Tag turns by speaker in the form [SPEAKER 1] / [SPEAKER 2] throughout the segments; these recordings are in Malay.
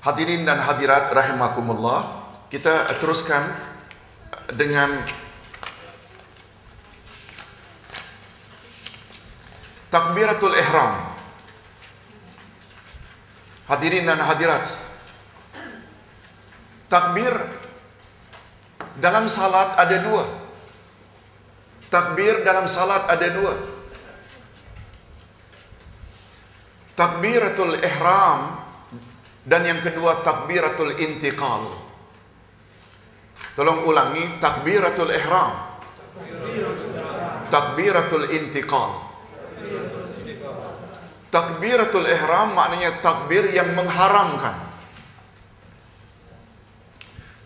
[SPEAKER 1] Hadirin dan hadirat rahimakumullah, kita teruskan dengan takbiratul ihram. Hadirin dan hadirat, takbir dalam salat ada dua. Takbir dalam salat ada dua. Takbiratul ihram dan yang kedua takbiratul intiqal. Tolong ulangi, takbiratul ihram, takbiratul intiqal. Takbiratul ihram maknanya takbir yang mengharamkan.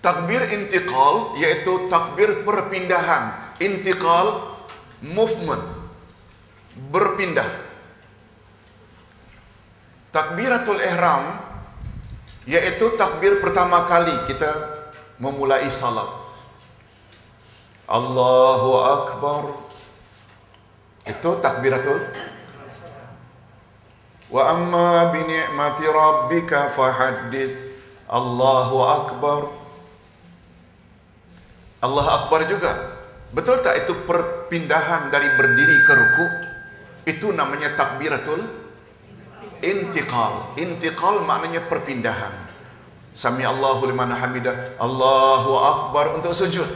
[SPEAKER 1] Takbir intiqal yaitu takbir perpindahan. Intiqal movement, berpindah. Takbiratul ihram yaitu takbir pertama kali kita memulai salat. Allahu Akbar. Itu takbiratul. Wa amma bi ni'mati rabbika fahaddits. Allahu Akbar. Allah Akbar juga. Betul tak itu perpindahan dari berdiri ke ruku? Itu namanya takbiratul intiqal. Intiqal maknanya perpindahan. Sami Allahu liman hamidah, Allahu Akbar untuk sujud.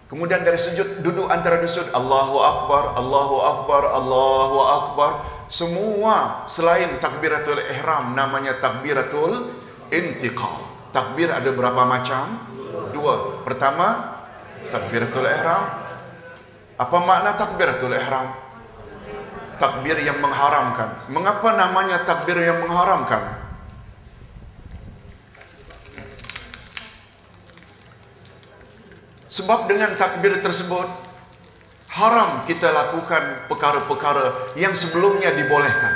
[SPEAKER 1] Kemudian dari sujud duduk antara sujud, Allahu Akbar, Allahu Akbar, Allahu Akbar. Semua selain takbiratul ihram namanya takbiratul intiqal. Takbir ada berapa macam? Dua. Pertama, takbiratul ihram. Apa makna takbiratul ihram? Takbir yang mengharamkan. Mengapa namanya takbir yang mengharamkan? Sebab dengan takbir tersebut haram kita lakukan perkara-perkara yang sebelumnya dibolehkan.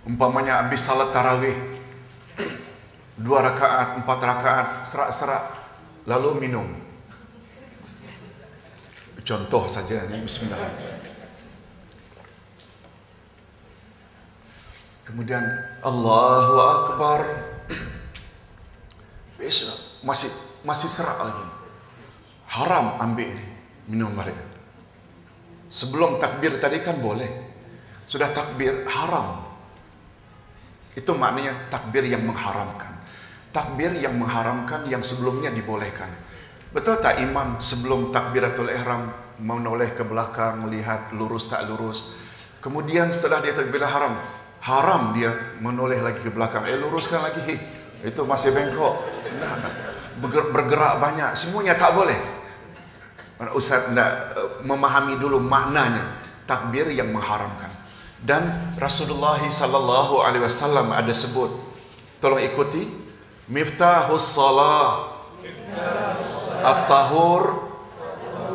[SPEAKER 1] Umpamanya habis salat tarawih 2 rakaat, 4 rakaat, serak-serak, lalu minum. Contoh saja ni, bismillah. Kemudian Allahu Akbar. Besok masih serak lagi. Haram ambil ini, minum balik. Sebelum takbir tadi kan boleh. Sudah takbir haram. Itu maknanya takbir yang mengharamkan. Takbir yang mengharamkan yang sebelumnya dibolehkan. Betul tak imam sebelum takbiratul ihram menoleh ke belakang, melihat lurus tak lurus. Kemudian setelah dia takbir haram, haram dia menoleh lagi ke belakang. Luruskan lagi. Itu masih bengkok. Bergerak banyak. Semuanya tak boleh. Ustaz nak memahami dulu maknanya. Takbir yang mengharamkan. Dan Rasulullah sallallahu alaihi wasallam ada sebut. Tolong ikuti. Miftahus salah at-tahur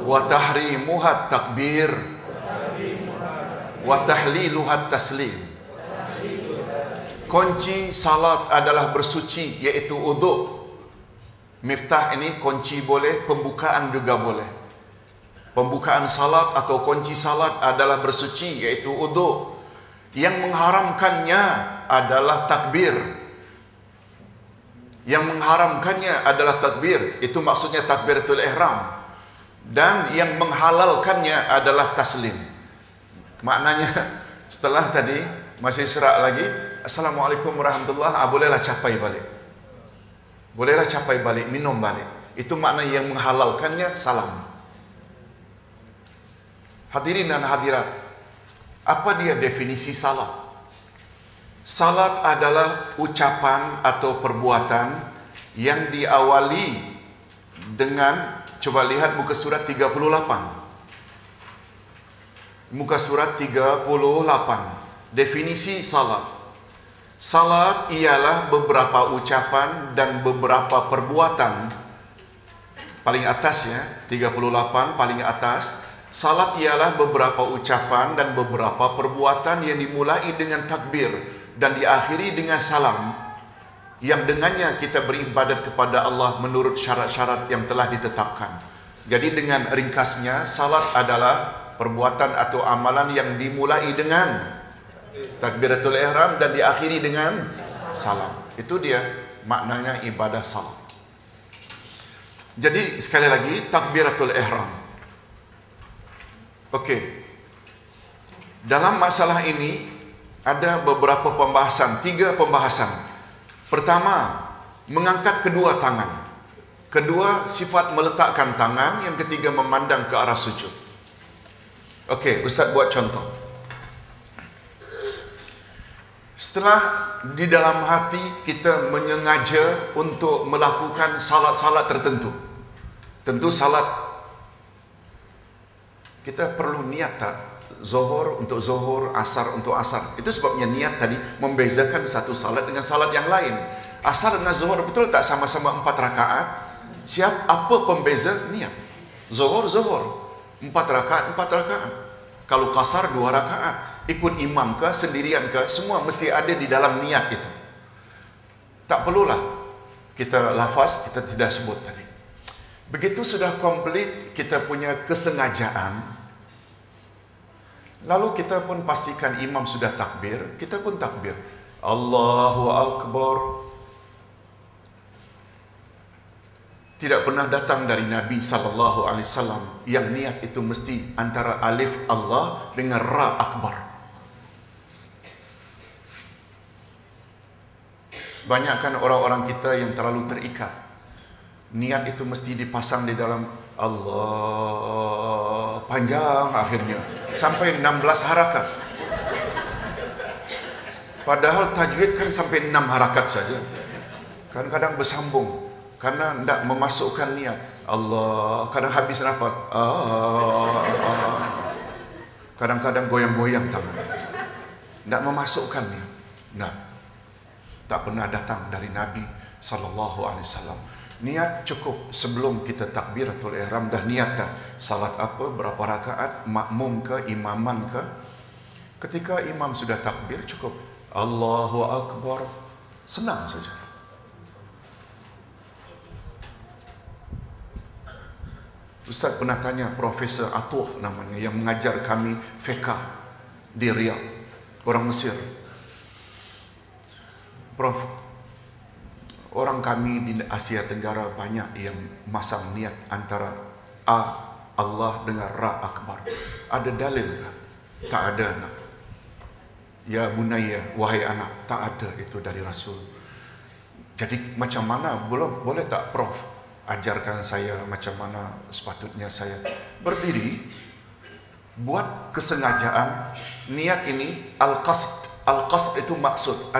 [SPEAKER 1] wa tahrimuhat takbir wa tahliluhat taslim. Kunci salat adalah bersuci, iaitu uduk. Miftah ini kunci boleh, pembukaan juga boleh. Pembukaan salat atau kunci salat adalah bersuci, iaitu uduk. Yang mengharamkannya adalah takbir. Yang mengharamkannya adalah takbir. Itu maksudnya takbiratul ihram. Dan yang menghalalkannya adalah taslim. Maknanya setelah tadi masih serak lagi, Assalamualaikum warahmatullahi wabarakatuh, bolehlah capai balik. Bolehlah capai balik, minum balik. Itu makna yang menghalalkannya, salam. Hadirin dan hadirat, apa dia definisi salat? Salat adalah ucapan atau perbuatan yang diawali dengan, coba lihat muka surat 38. Muka surat 38. Definisi salat. Salat ialah beberapa ucapan dan beberapa perbuatan. Paling atas ya, 38 paling atas. Salat ialah beberapa ucapan dan beberapa perbuatan yang dimulai dengan takbir dan diakhiri dengan salam, yang dengannya kita beribadat kepada Allah menurut syarat-syarat yang telah ditetapkan. Jadi dengan ringkasnya, salat adalah perbuatan atau amalan yang dimulai dengan takbiratul ihram dan diakhiri dengan salam. Itu dia maknanya ibadah salat. Jadi sekali lagi takbiratul ihram. Okey. Dalam masalah ini ada beberapa pembahasan, 3 pembahasan. Pertama, mengangkat kedua tangan. Kedua, sifat meletakkan tangan. Yang ketiga, memandang ke arah sujud. Okey, Ustaz buat contoh. Setelah di dalam hati kita menyengaja untuk melakukan salat-salat tertentu. Tentu salat kita perlu niat tak? Zuhur untuk zuhur, asar untuk asar. Itu sebabnya niat tadi membezakan satu salat dengan salat yang lain. Asar dengan zuhur betul tak sama-sama 4 rakaat? Siap apa pembeza? Niat. Zuhur, zuhur. 4 rakaat, 4 rakaat. Kalau kasar 2 rakaat. Ikut imam ke, sendirian ke, semua mesti ada di dalam niat itu. Tak perlulah kita lafaz, kita tidak sebut tadi. Begitu sudah komplit kita punya kesengajaan, lalu kita pun pastikan imam sudah takbir, kita pun takbir. Allahu Akbar. Tidak pernah datang dari Nabi SAW yang niat itu mesti antara alif Allah dengan ra akbar. Banyakkan orang-orang kita yang terlalu terikat. Niat itu mesti dipasang di dalam Allah, panjang akhirnya sampai 16 harakat. Padahal tajwid kan sampai 6 harakat saja. Kadang-kadang bersambung karena tidak memasukkan niat. Allah, kadang habis nafas. Kadang-kadang goyang-goyang tangan. Tidak memasukkan niat. Nah, tak pernah datang dari Nabi SAW. Niat cukup sebelum kita takbiratul ihram, dah niat dah. Salat apa, berapa rakaat, makmum ke, imaman ke. Ketika imam sudah takbir, cukup Allahu Akbar. Senang saja. Ustaz pernah tanya Profesor Atuh namanya, yang mengajar kami fiqh di Riyadh, orang Mesir. Prof, orang kami di Asia Tenggara banyak yang masang niat antara A, Allah dengan Ra Akbar. Ada dalil ke? Tak ada, nak. Ya bunaya, wahai anak, tak ada itu dari Rasul. Jadi macam mana? Boleh tak Prof ajarkan saya macam mana sepatutnya saya berdiri, buat kesengajaan. Niat ini al-qasd. Al-qasd itu maksud,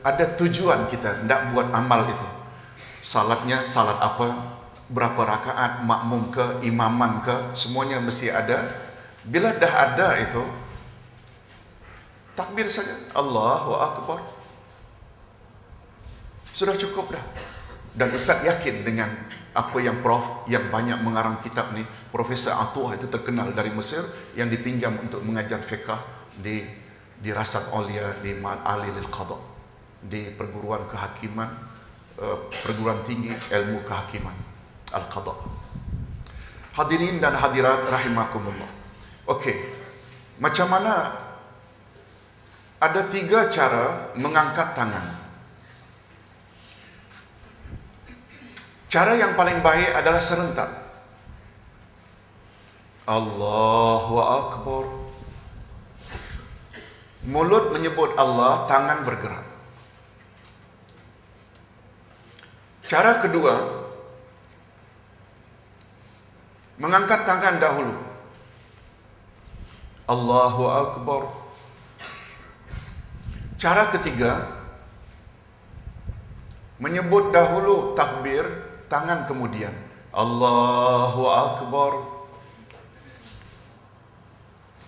[SPEAKER 1] ada tujuan kita hendak buat amal itu. Salatnya salat apa, berapa rakaat, makmum ke, imaman ke, semuanya mesti ada. Bila dah ada itu, takbir saja, Allahu Akbar. Sudah cukup dah. Dan Ustaz yakin dengan apa yang Prof yang banyak mengarang kitab ni, Profesor Atuh itu terkenal dari Mesir, yang dipinjam untuk mengajar fiqh di Rasad Aulia, di Ma'al Ali lil Qadha, di perguruan kehakiman, perguruan tinggi ilmu kehakiman Al-Qadha. Hadirin dan hadirat rahimakumullah. Okey. Macam mana? Ada 3 cara mengangkat tangan. Cara yang paling baik adalah serentak. Allahu Akbar. Mulut menyebut Allah, tangan bergerak. Cara kedua, mengangkat tangan dahulu. Allahu Akbar. Cara ketiga, menyebut dahulu takbir, tangan kemudian. Allahu Akbar.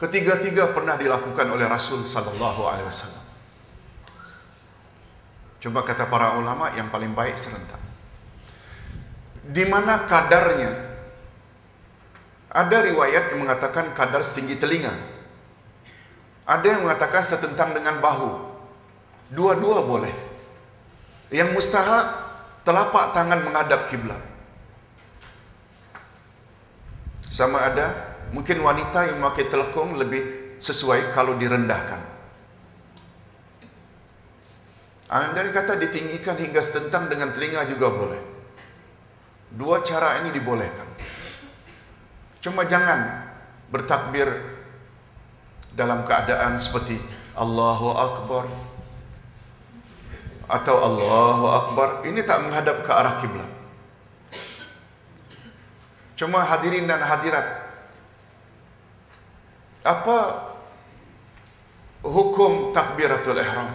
[SPEAKER 1] Ketiga-tiga pernah dilakukan oleh Rasul sallallahu alaihi wasallam. Coba kata para ulama, yang paling baik serentak. Di mana kadarnya? Ada riwayat yang mengatakan kadar setinggi telinga. Ada yang mengatakan setentang dengan bahu. Dua-dua boleh. Yang mustahab, telapak tangan menghadap kiblat. Sama ada Mungkin wanita yang memakai telekung lebih sesuai kalau direndahkan. Andai kata ditinggikan hingga setentang dengan telinga juga boleh. Dua cara ini dibolehkan. Cuma jangan bertakbir dalam keadaan seperti Allahu Akbar atau Allahu Akbar. Ini tak menghadap ke arah kiblat. Cuma hadirin dan hadirat, apa hukum takbiratul ihram?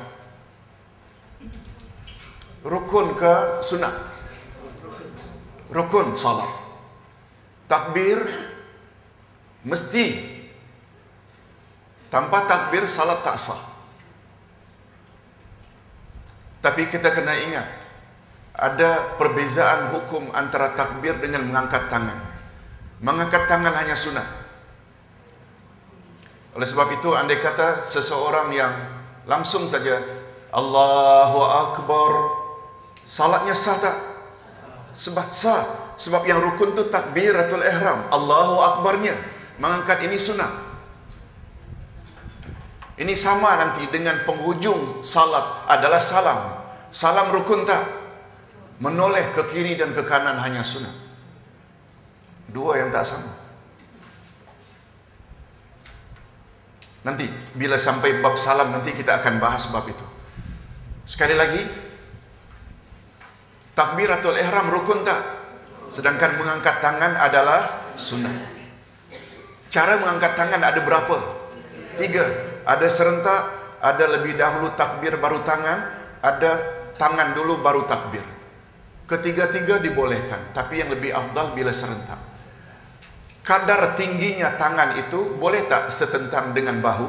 [SPEAKER 1] Rukun ke sunat? Rukun salat. Takbir mesti. Tanpa takbir salat tak sah. Tapi kita kena ingat, ada perbezaan hukum antara takbir dengan mengangkat tangan. Mengangkat tangan hanya sunat. Oleh sebab itu, andai kata seseorang yang langsung saja Allahu Akbar, salatnya sah tak? Sebab sah. Sebab yang rukun tu takbiratul ihram, Allahu Akbarnya. Mengangkat ini sunat. Ini sama nanti dengan penghujung salat adalah salam. Salam rukun tak? Menoleh ke kiri dan ke kanan hanya sunat. Dua yang tak sama. Nanti bila sampai bab salam nanti kita akan bahas bab itu. Sekali lagi, takbiratul ihram rukun tak? Sedangkan mengangkat tangan adalah sunat. Cara mengangkat tangan ada berapa? 3. Ada serentak, ada lebih dahulu takbir baru tangan, ada tangan dulu baru takbir. Ketiga-tiga dibolehkan, tapi yang lebih afdal bila serentak. Kadar tingginya tangan itu boleh tak setentang dengan bahu?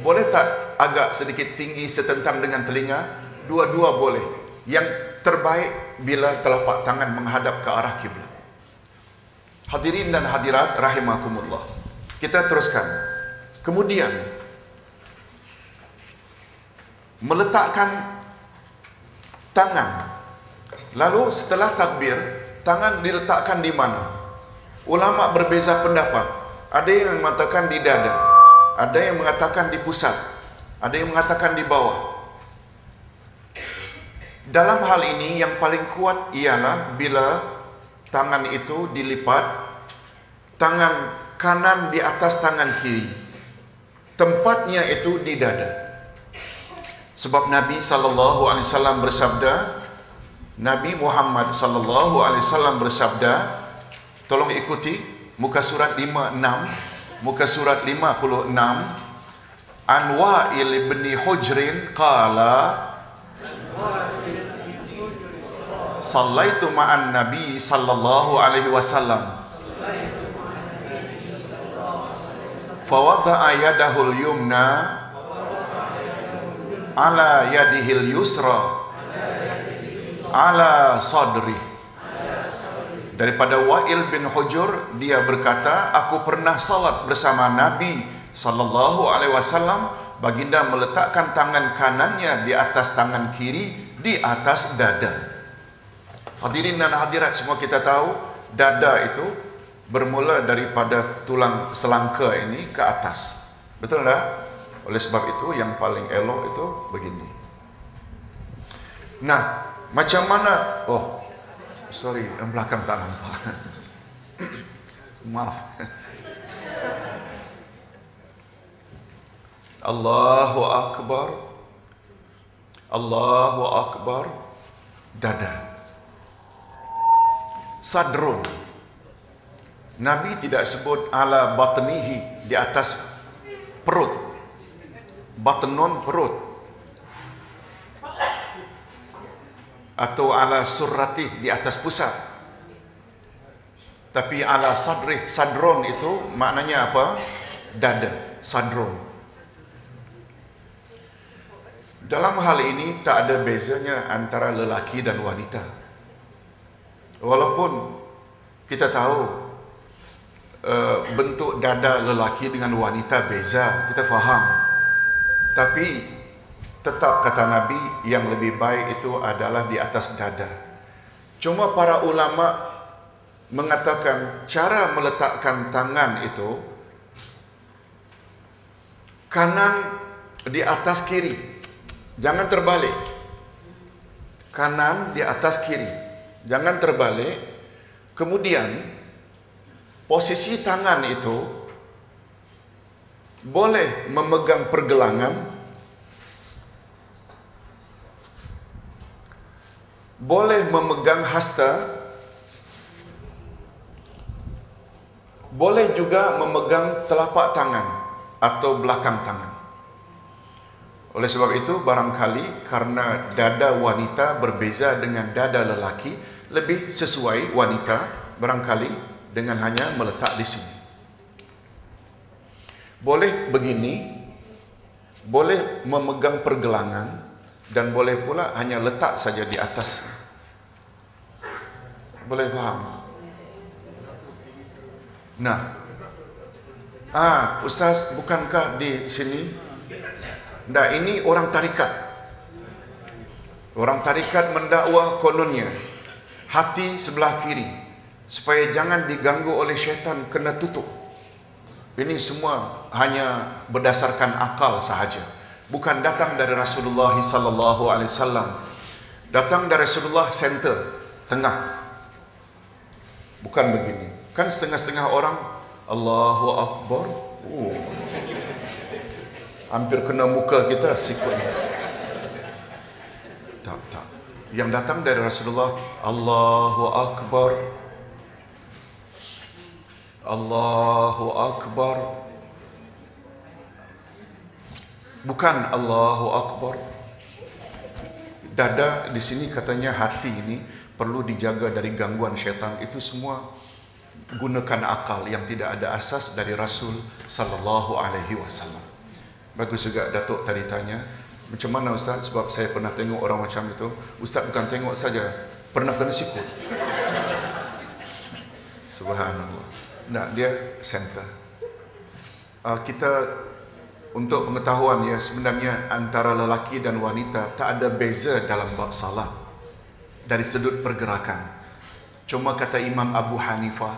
[SPEAKER 1] Boleh tak agak sedikit tinggi setentang dengan telinga? Dua-dua boleh. Yang terbaik bila telapak tangan menghadap ke arah kiblat. Hadirin dan hadirat rahimakumullah. Kita teruskan. Kemudian meletakkan tangan. Lalu setelah takbir, tangan diletakkan di mana? Ulama berbeza pendapat. Ada yang mengatakan di dada, ada yang mengatakan di pusat, ada yang mengatakan di bawah. Dalam hal ini yang paling kuat ialah bila tangan itu dilipat, tangan kanan di atas tangan kiri. Tempatnya itu di dada. Sebab Nabi SAW bersabda, Nabi Muhammad SAW bersabda, tolong ikuti muka surat 56, muka surat 56, An Wa'il bin Hujrin qala Sallaitu ma'an Nabi sallallahu alaihi wasallam fawada'a yadahul yumna ala yadihil yusra ala sadri. Daripada Wa'il bin Hujur, dia berkata, aku pernah salat bersama Nabi sallallahu alaihi wasallam, baginda meletakkan tangan kanannya di atas tangan kiri di atas dada. Hadirin dan hadirat, semua kita tahu dada itu bermula daripada tulang selangka ini ke atas. Betul tak? Oleh sebab itu yang paling elok itu begini. Nah, macam mana? Oh, sorry, yang belakang tak nampak. Maaf. Allahu Akbar. Allahu Akbar. Dada. Sadrun. Nabi tidak sebut ala batnihi, di atas perut. Batnon perut. Atau ala surrati, di atas pusat. Tapi ala sadri, sadron itu maknanya apa? Dada, sadron. Dalam hal ini tak ada bezanya antara lelaki dan wanita. Walaupun kita tahu bentuk dada lelaki dengan wanita beza, kita faham. Tapi tetap kata Nabi, yang lebih baik itu adalah di atas dada. Cuma para ulama mengatakan cara meletakkan tangan itu kanan di atas kiri, jangan terbalik. Kanan di atas kiri, jangan terbalik. Kemudian posisi tangan itu boleh memegang pergelangan, boleh memegang hasta, boleh juga memegang telapak tangan atau belakang tangan. Oleh sebab itu, barangkali karena dada wanita berbeza dengan dada lelaki, lebih sesuai wanita barangkali dengan hanya meletak di sini. Boleh begini, boleh memegang pergelangan, dan boleh pula hanya letak saja di atas. Boleh faham? Nah, Ustaz, bukankah di sini? Nah, ini orang tarikat. Orang tarikat mendakwa kononnya hati sebelah kiri supaya jangan diganggu oleh syaitan, kena tutup. Ini semua hanya berdasarkan akal sahaja, bukan datang dari Rasulullah sallallahu alaihi wasallam. Datang dari Rasulullah center, tengah. Bukan begini. Kan setengah-setengah orang Allahu Akbar. Hampir kena muka kita sikut. Tak. Yang datang dari Rasulullah, Allahu Akbar. Allahu Akbar. Bukan Allahu Akbar. Dada di sini katanya hati ini perlu dijaga dari gangguan syaitan. Itu semua gunakan akal yang tidak ada asas dari Rasul sallallahu alaihi wasallam. Bagus juga Datuk tadi tanya, macam mana Ustaz? Sebab saya pernah tengok orang macam itu. Ustaz bukan tengok saja, pernah kena sikut. Subhanallah. Nah, dia center. Kita untuk pengetahuan ya, sebenarnya antara lelaki dan wanita tak ada beza dalam bab salat dari sudut pergerakan. Cuma kata Imam Abu Hanifah,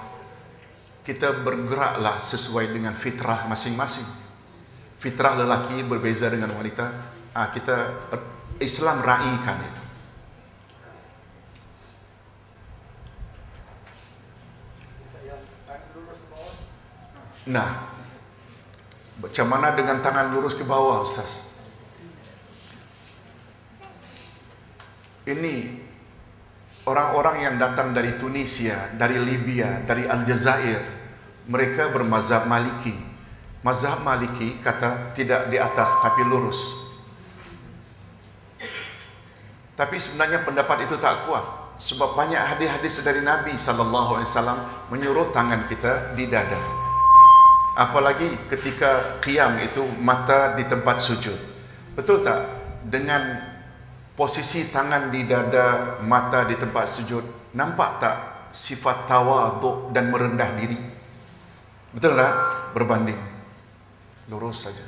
[SPEAKER 1] kita bergeraklah sesuai dengan fitrah masing-masing. Fitrah lelaki berbeza dengan wanita. Islam raikan itu. Nah, macam mana dengan tangan lurus ke bawah, Ustaz? Ini orang-orang yang datang dari Tunisia, dari Libya, dari Aljazair, mereka bermazhab Maliki. Mazhab Maliki kata tidak di atas tapi lurus. Tapi sebenarnya pendapat itu tak kuat, sebab banyak hadis-hadis dari Nabi sallallahu alaihi wasallam menyuruh tangan kita di dada. Apalagi ketika qiyam itu mata di tempat sujud. Betul tak? Dengan posisi tangan di dada, mata di tempat sujud, nampak tak sifat tawaduk dan merendah diri? Betul tak? Berbanding lurus saja.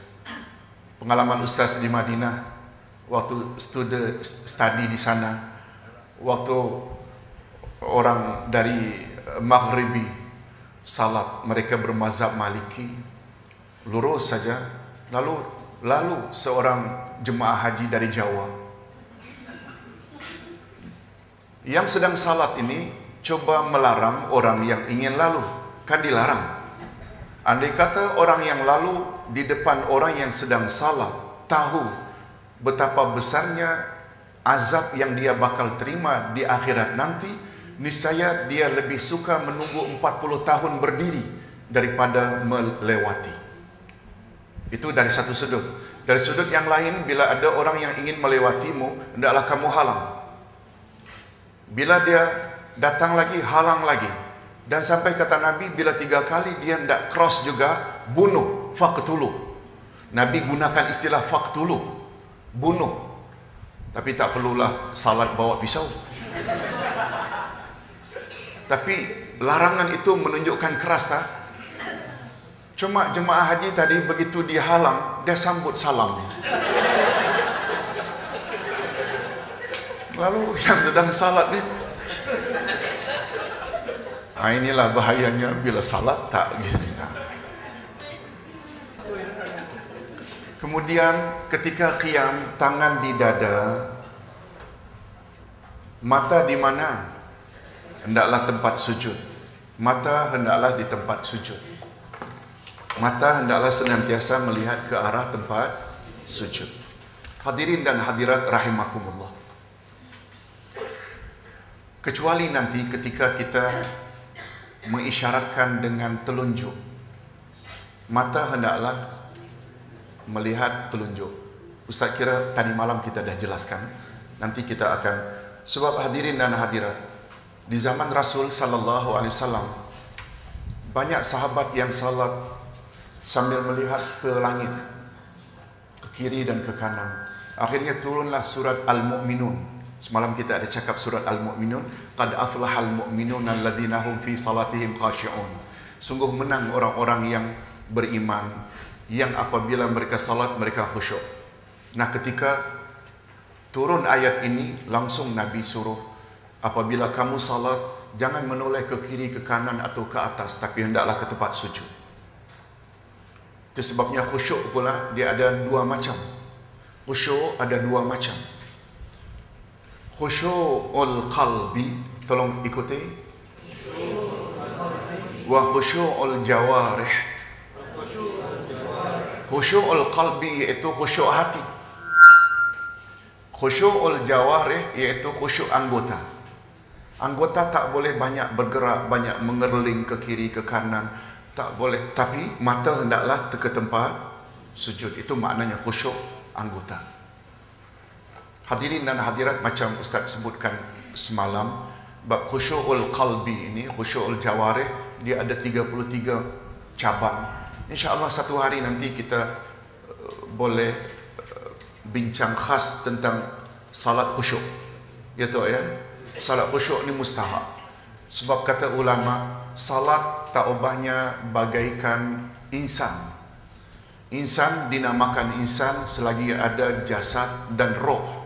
[SPEAKER 1] Pengalaman Ustaz di Madinah waktu studi di sana, waktu orang dari Maghribi salat, mereka bermazhab Maliki, lurus saja. Lalu seorang jemaah haji dari Jawa yang sedang salat ini coba melarang orang yang ingin lalu, kan dilarang. Andai kata orang yang lalu di depan orang yang sedang salat tahu betapa besarnya azab yang dia bakal terima di akhirat nanti, niscaya dia lebih suka menunggu 40 tahun berdiri daripada melewati. Itu dari satu sudut. Dari sudut yang lain, bila ada orang yang ingin melewatimu, hendaklah kamu halang. Bila dia datang lagi, halang lagi. Dan sampai kata Nabi, bila 3 kali dia hendak cross juga, bunuh, faqtulu. Nabi gunakan istilah faqtulu, bunuh. Tapi tak perlulah salat bawa pisau. Tapi larangan itu menunjukkan keras tak? Cuma jemaah haji tadi begitu dihalang, dia sambut salam. Lalu yang sedang salat ni, Inilah bahayanya bila salat tak gini. Kemudian ketika qiyam, tangan di dada, mata di mana? Hendaklah tempat sujud. Mata hendaklah di tempat sujud. Mata hendaklah senantiasa melihat ke arah tempat sujud. Hadirin dan hadirat rahimakumullah. Kecuali nanti ketika kita mengisyaratkan dengan telunjuk, mata hendaklah melihat telunjuk. Ustaz kira tadi malam kita dah jelaskan. Nanti kita akan, sebab hadirin dan hadirat, di zaman Rasul sallallahu alaihi wasallam banyak sahabat yang salat sambil melihat ke langit, ke kiri dan ke kanan. Akhirnya turunlah surat Al-Mu'minun. Semalam kita ada cakap surat Al-Mu'minun, qad aflahal mu'minun alladzina hum fi salatihim khashi'un. Sungguh menang orang-orang yang beriman, yang apabila mereka salat mereka khusyuk. Nah, ketika turun ayat ini, langsung Nabi suruh, apabila kamu salat jangan menoleh ke kiri, ke kanan atau ke atas, tapi hendaklah ke tempat sujud. Itu sebabnya khusyuk pula dia ada dua macam. Khusyuk ada dua macam. Khusyukul qalbi, tolong ikuti. Wa khusyukul jawarih. Khusyukul qalbi iaitu khusyuk hati. Khusyukul jawarih iaitu khusyuk anggota. Anggota tak boleh banyak bergerak, banyak mengerling ke kiri ke kanan, tak boleh. Tapi mata hendaklah ke tempat sujud. Itu maknanya khusyuk anggota. Hadirin dan hadirat, macam Ustaz sebutkan semalam, bab khusyukul qalbi ini, khusyukul jawarih, dia ada 33 cabang. InsyaAllah satu hari nanti kita boleh bincang khas tentang salat khusyuk. Ya tahu ya, salat khusyuk ni mustahab. Sebab kata ulama, salat tak ubahnya bagaikan insan. Insan dinamakan insan selagi ada jasad dan roh.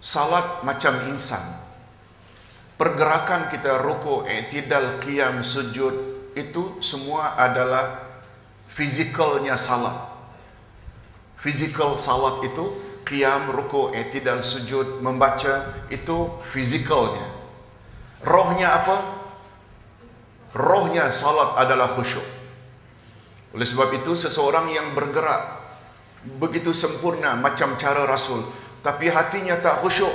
[SPEAKER 1] Salat macam insan. Pergerakan kita rukuk, i'tidal, qiyam, sujud, itu semua adalah fizikalnya salat. Fizikal salat itu qiyam, rukuk, i'tidal, sujud, membaca, itu fizikalnya. Rohnya apa? Rohnya salat adalah khusyuk. Oleh sebab itu seseorang yang bergerak begitu sempurna macam cara Rasul, tapi hatinya tak khusyuk,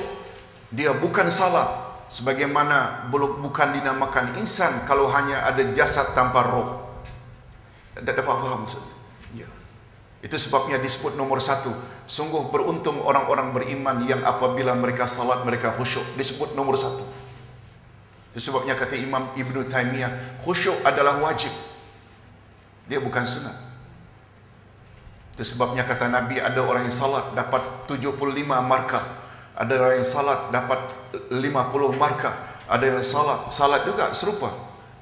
[SPEAKER 1] dia bukan salat. Sebagaimana bukan dinamakan insan kalau hanya ada jasad tanpa roh. Tak dapat faham maksudnya. Ya. Itu sebabnya disebut nomor satu. Sungguh beruntung orang-orang beriman yang apabila mereka salat mereka khusyuk. Disebut nomor satu. Itu sebabnya kata Imam Ibn Taymiyah, khusyuk adalah wajib. Dia bukan sunat. Itu sebabnya kata Nabi, ada orang yang salat dapat 75 markah. Ada orang yang salat dapat 50 markah. Ada yang salat juga serupa,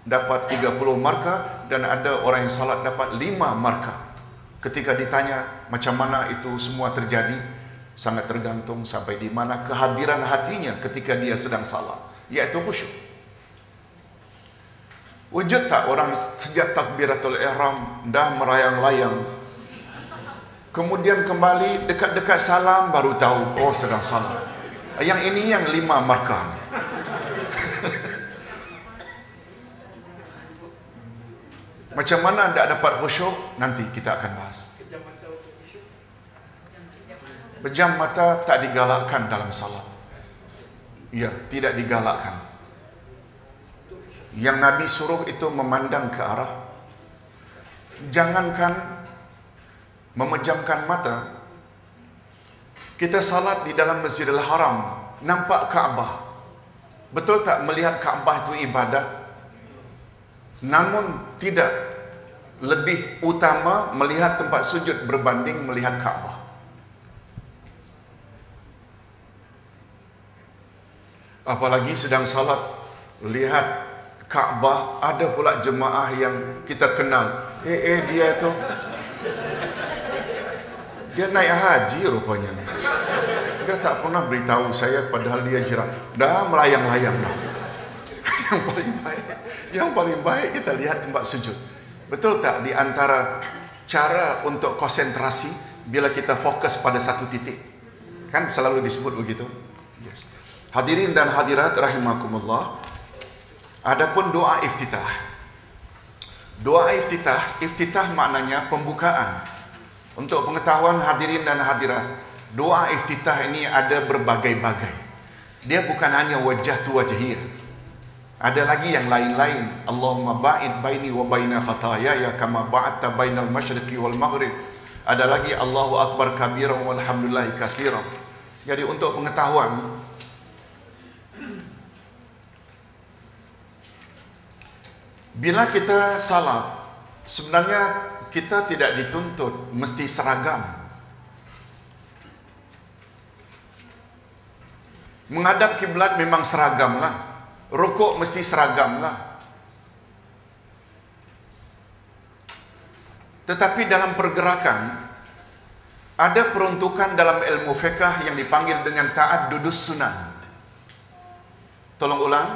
[SPEAKER 1] dapat 30 markah, dan ada orang yang salat dapat 5 markah. Ketika ditanya macam mana itu semua terjadi, sangat tergantung sampai di mana kehadiran hatinya ketika dia sedang salat, iaitu khusyuk. Wujud tak orang sejak takbiratul ihram dah melayang-layang, kemudian kembali dekat-dekat salam baru tahu, oh sedang salat. Yang ini yang 5 markah. Macam mana tak dapat khusyuk? Nanti kita akan bahas. Pejam mata tak digalakkan dalam salat. Ya, tidak digalakkan. Yang Nabi suruh itu memandang ke arah. Jangankan memejamkan mata. Kita salat di dalam Masjidil Haram, nampak Kaabah. Betul tak melihat Kaabah itu ibadat? Namun tidak lebih utama melihat tempat sujud berbanding melihat Kaabah. Apalagi sedang salat, lihat Kaabah, ada pula jemaah yang kita kenal. Dia tu, dia naik haji rupanya. Dia tak pernah beritahu saya padahal dia jiran. Dah melayang-layang dah. Yang paling baik kita lihat tempat sujud. Betul tak di antara cara untuk konsentrasi bila kita fokus pada satu titik? Kan selalu disebut begitu. Yes. Hadirin dan hadirat rahimakumullah. Adapun doa iftitah. Doa iftitah maknanya pembukaan. Untuk pengetahuan hadirin dan hadirat, doa iftitah ini ada berbagai-bagai. Dia bukan hanya wajah tu wajhiyah. Ada lagi yang lain-lain. Allahumma ba'id baini wa baina khataayaya kama ba'adta bainal masyriqi wal maghrib. Ada lagi Allahu akbar kabiran walhamdulillahi katsiran. Jadi untuk pengetahuan, bila kita salat, sebenarnya kita tidak dituntut mesti seragam. Menghadap kiblat memang seragamlah. Rukuk mesti seragamlah. Tetapi dalam pergerakan, ada peruntukan dalam ilmu fiqh yang dipanggil dengan ta'addudus sunan. Tolong ulang.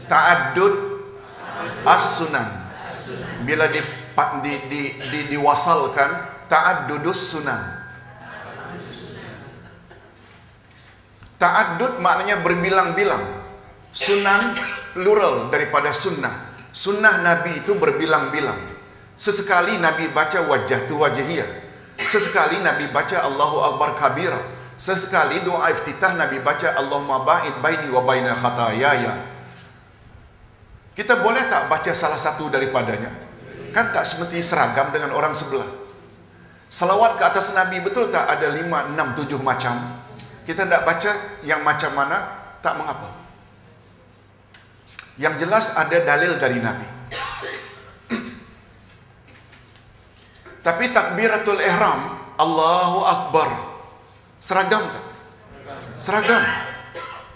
[SPEAKER 1] Ta'addud as-sunan. Bila diwasalkan ta'addudus sunan. Ta'addud maknanya berbilang-bilang. Sunan plural daripada sunnah. Sunnah Nabi itu berbilang-bilang. Sesekali Nabi baca wajah tu wajhiyah. Sesekali Nabi baca Allahu akbar kabira. Sesekali doa iftitah Nabi baca Allahumma ba'id baini wa baina khataayaya. Kita boleh tak baca salah satu daripadanya? Kan tak semesti seragam dengan orang sebelah. Salawat ke atas Nabi betul tak ada 5, 6, 7 macam? Kita tak baca yang macam mana, tak mengapa. Yang jelas ada dalil dari Nabi. Tapi takbiratul ihram, Allahu Akbar, seragam tak? Seragam.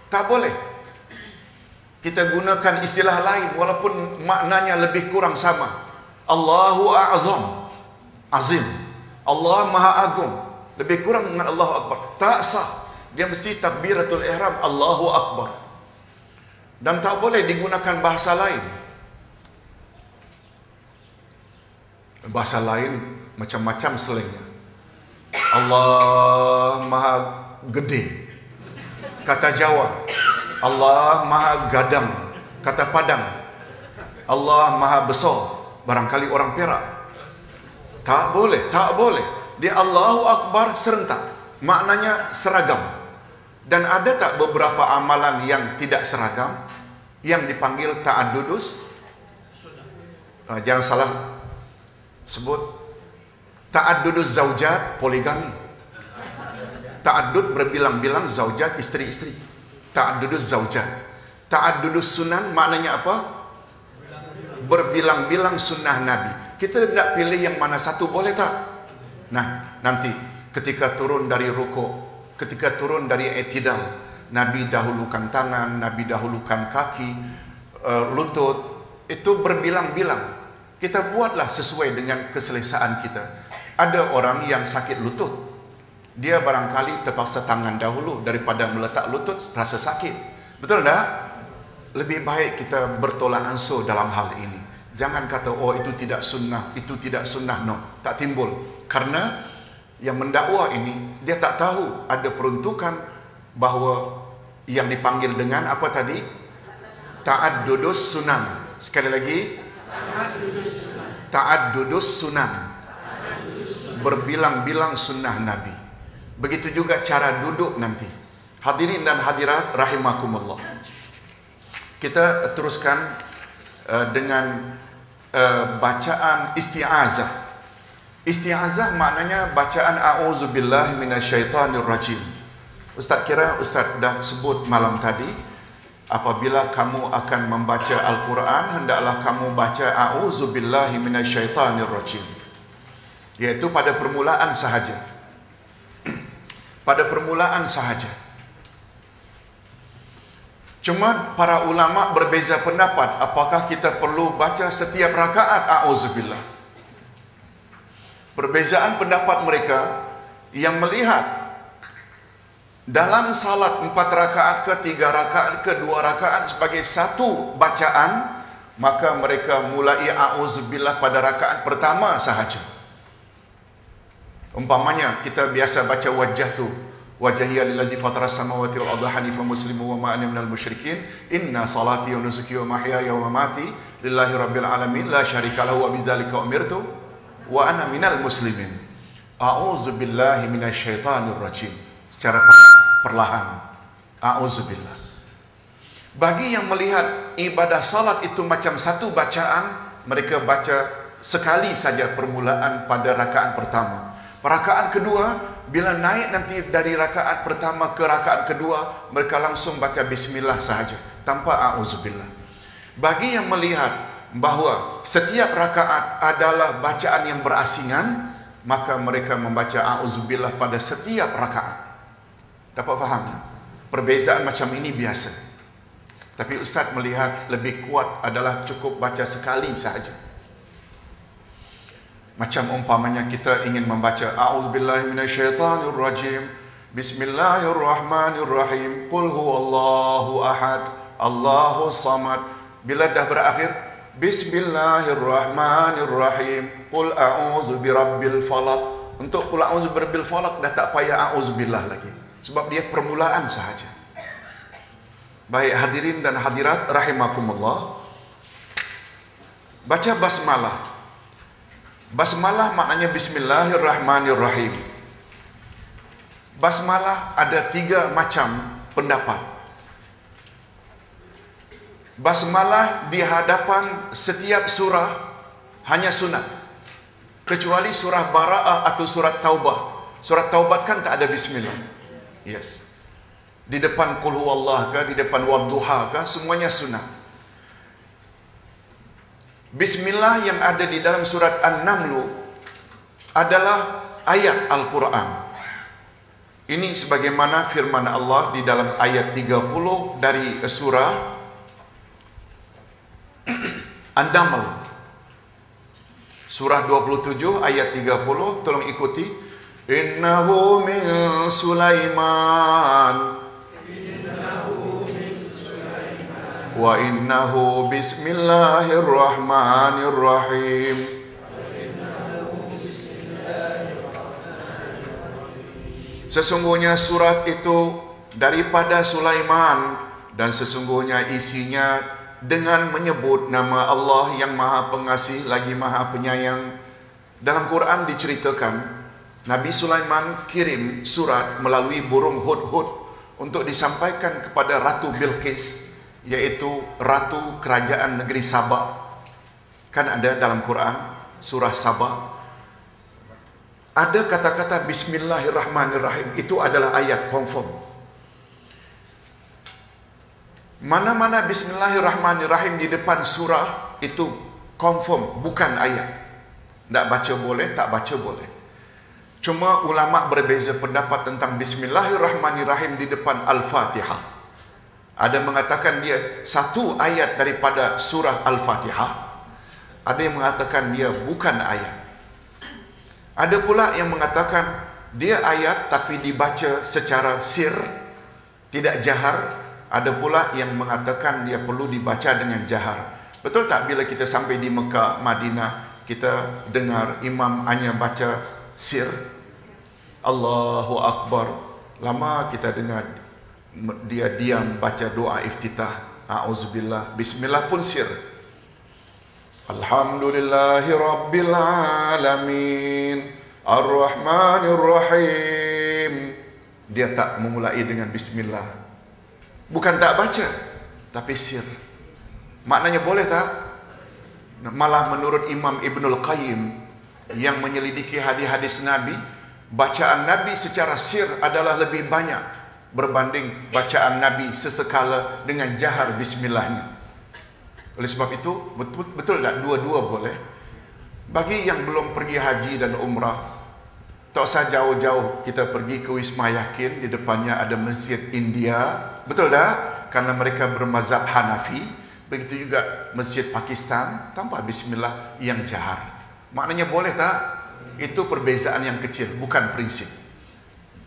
[SPEAKER 1] Tak boleh. Kita gunakan istilah lain walaupun maknanya lebih kurang sama. Allahu A'zam, azim. Allah Maha Agung, lebih kurang dengan Allahu Akbar. Tak sah. Dia mesti takbiratul ihram Allahu Akbar. Dan tak boleh digunakan bahasa lain. Bahasa lain macam-macam selengnya. Allah Maha Gede, kata Jawa. Allah Maha Gadang, kata Padang. Allah Maha Besar, barangkali orang Perak. Tak boleh, tak boleh. Dia Allahu Akbar serentak, maknanya seragam. Dan ada tak beberapa amalan yang tidak seragam, yang dipanggil ta'addudus? Jangan salah sebut. Ta'addudus zaujat, poligami. Ta'addud berbilang-bilang zaujat, isteri-isteri. Ta'addudus zaujat. Ta'addudus sunan maknanya apa? Berbilang-bilang sunnah Nabi. Kita tidak pilih yang mana satu, boleh tak? Nah, nanti ketika turun dari rukuk, ketika turun dari i'tidal, Nabi dahulukan tangan, Nabi dahulukan kaki, lutut. Itu berbilang-bilang. Kita buatlah sesuai dengan keselesaan kita. Ada orang yang sakit lutut, dia barangkali terpaksa tangan dahulu daripada meletak lutut, rasa sakit. Betul tak? Lebih baik kita bertolak ansur dalam hal ini. Jangan kata, oh itu tidak sunnah, itu tidak sunnah. No, tak timbul. Karena yang mendakwa ini, dia tak tahu ada peruntukan bahawa yang dipanggil dengan apa tadi? Ta'addudus sunan. Sekali lagi, ta'addudus sunan. Berbilang-bilang sunnah Nabi. Begitu juga cara duduk nanti. Hadirin dan hadirat rahimakumullah. Kita teruskan dengan bacaan isti'azah. Isti'azah maknanya bacaan a'udzubillahi minasyaitanirrajim. Ustaz kira Ustaz dah sebut malam tadi, apabila kamu akan membaca Al-Quran, hendaklah kamu baca a'udzubillahi minasyaitanirrajim. Iaitu pada permulaan sahaja. Pada permulaan sahaja. Cuma para ulama berbeza pendapat apakah kita perlu baca setiap rakaat a'udzubillah. Perbezaan pendapat mereka yang melihat dalam salat 4 rakaat ke 3 rakaat ke 2 rakaat sebagai satu bacaan, maka mereka mulai a'udzubillah pada rakaat pertama sahaja. Umpamanya kita biasa baca wajah tu, wajhiya lillazi fatara samawati wal arda hanifan musliman wa ma ana minal musyrikin, inna salati wa nusuki wa mahyaya wa mamati lillahi rabbil alamin la syarika lahu wa bidzalika umirtu wa ana minal muslimin. A'udzubillahi minasyaitonir rajim. Secara perlahan, a'udzubillah. Bagi yang melihat ibadah salat itu macam satu bacaan, mereka baca sekali saja permulaan pada rakaat pertama. Rakaat kedua, bila naik nanti dari rakaat pertama ke rakaat kedua, mereka langsung baca bismillah sahaja, tanpa a'udzubillah. Bagi yang melihat bahawa setiap rakaat adalah bacaan yang berasingan, maka mereka membaca a'udzubillah pada setiap rakaat. Dapat faham? Perbezaan macam ini biasa. Tapi Ustaz melihat lebih kuat adalah cukup baca sekali sahaja. Macam umpamanya kita ingin membaca a'udzubillahi minasyaitonir rajim, bismillahirrahmanirrahim, qul huwallahu ahad, Allahus samad. Bila dah berakhir bismillahirrahmanirrahim, qul a'udzu birabbil falaq. Untuk qul a'udzu birabbil falaq dah tak payah a'udzubillah lagi, sebab dia permulaan sahaja. Baik hadirin dan hadirat rahimakumullah, baca basmalah. Basmalah maknanya bismillahirrahmanirrahim. Basmalah ada 3 macam pendapat. Basmalah di hadapan setiap surah hanya sunat, kecuali surah Bara'ah atau surat Taubah. Surat Taubat kan tak ada bismillah. Yes. Di depan qul huwallah ke, di depan wadduha ke, semuanya sunat. Bismillah yang ada di dalam surat An-Naml adalah ayat Al-Quran. Ini sebagaimana firman Allah di dalam ayat 30 dari surah An-Naml. Surah 27 ayat 30, tolong ikuti. Innahu min Sulaiman wa innahu bismillahirrahmanirrahim. Sesungguhnya surat itu daripada Sulaiman, dan sesungguhnya isinya dengan menyebut nama Allah yang Maha Pengasih lagi Maha Penyayang. Dalam Quran diceritakan Nabi Sulaiman kirim surat melalui burung hudhud untuk disampaikan kepada Ratu Bilqis, yaitu Ratu Kerajaan Negeri Sabah. Kan ada dalam Quran surah Sabah, ada kata-kata bismillahirrahmanirrahim. Itu adalah ayat confirm. Mana-mana bismillahirrahmanirrahim di depan surah itu confirm, bukan ayat. Tak baca boleh, tak baca boleh. Cuma ulama berbeza pendapat tentang bismillahirrahmanirrahim di depan Al-Fatihah. Ada mengatakan dia satu ayat daripada surah Al-Fatihah. Ada yang mengatakan dia bukan ayat. Ada pula yang mengatakan dia ayat tapi dibaca secara sir, tidak jahar. Ada pula yang mengatakan dia perlu dibaca dengan jahar. Betul tak bila kita sampai di Mekah, Madinah, kita dengar imam hanya baca sir, Allahu Akbar. Lama kita dengar dia diam baca doa iftitah, a'udzubillah, bismillah pun sir. Alhamdulillahi rabbil alamin, ar-rahmanir rahim. Dia tak memulai dengan bismillah. Bukan tak baca, tapi sir. Maknanya boleh tak? Malah menurut Imam Ibnul Qayyim yang menyelidiki hadis-hadis Nabi, bacaan Nabi secara sir adalah lebih banyak berbanding bacaan Nabi sesekala dengan jahar bismillahnya. Oleh sebab itu, betul tak? Dua-dua boleh. Bagi yang belum pergi haji dan umrah, tak usah jauh-jauh kita pergi ke Wisma Yakin, di depannya ada Masjid India. Betul tak? Karena mereka bermazhab Hanafi. Begitu juga Masjid Pakistan tanpa bismillah yang jahar. Maknanya boleh tak? Itu perbezaan yang kecil, bukan prinsip.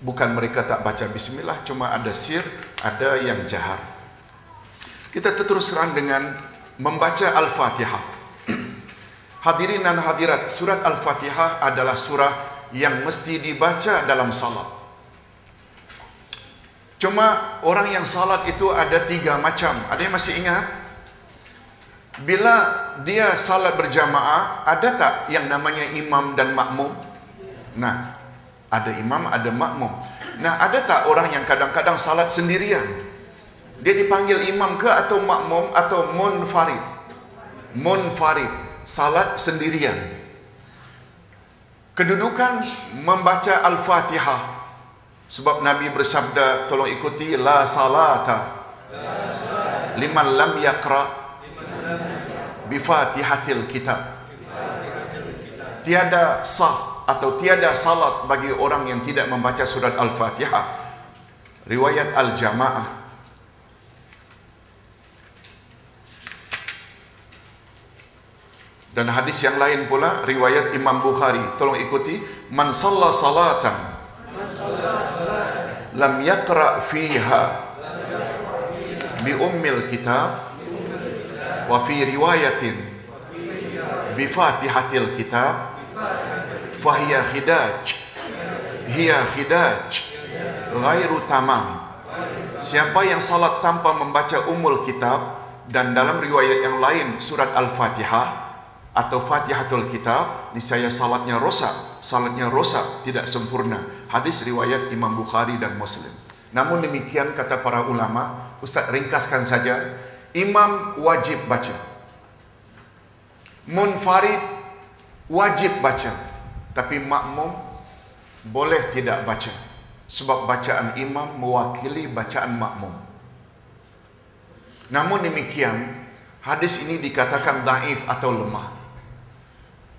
[SPEAKER 1] Bukan mereka tak baca bismillah, cuma ada sir, ada yang jahar. Kita terus terang dengan membaca Al-Fatihah. Hadirin dan hadirat, surat Al-Fatihah adalah surah yang mesti dibaca dalam salat. Cuma orang yang salat itu ada 3 macam. Ada yang masih ingat? Bila dia salat berjamaah, ada tak yang namanya imam dan makmum? Nah, ada imam, ada makmum. Nah, ada tak orang yang kadang-kadang salat sendirian? Dia dipanggil imam ke atau makmum atau munfarid? Munfarid, salat sendirian. Kedudukan membaca Al-Fatihah. Sebab Nabi bersabda, tolong ikuti, la salata liman lam yaqra bifatihatil kitab. Tiada sah atau tiada salat bagi orang yang tidak membaca surat Al-Fatihah. Riwayat Al-Jamaah. Dan hadis yang lain pula riwayat Imam Bukhari. Tolong ikuti, man shalla salatan lam yaqra fiha bi ummil kitab wa fi riwayatin bi fatihatil kitab fahiya khidaj ghairu tamam. Siapa yang salat tanpa membaca ummul kitab, dan dalam riwayat yang lain surat Al-Fatihah atau Fatihatul Kitab, niscaya salatnya rosak, tidak sempurna. Hadis riwayat Imam Bukhari dan Muslim. Namun demikian kata para ulama, Ustaz ringkaskan saja, imam wajib baca, munfarid wajib baca, tapi makmum boleh tidak baca, sebab bacaan imam mewakili bacaan makmum. Namun demikian, hadis ini dikatakan dhaif atau lemah.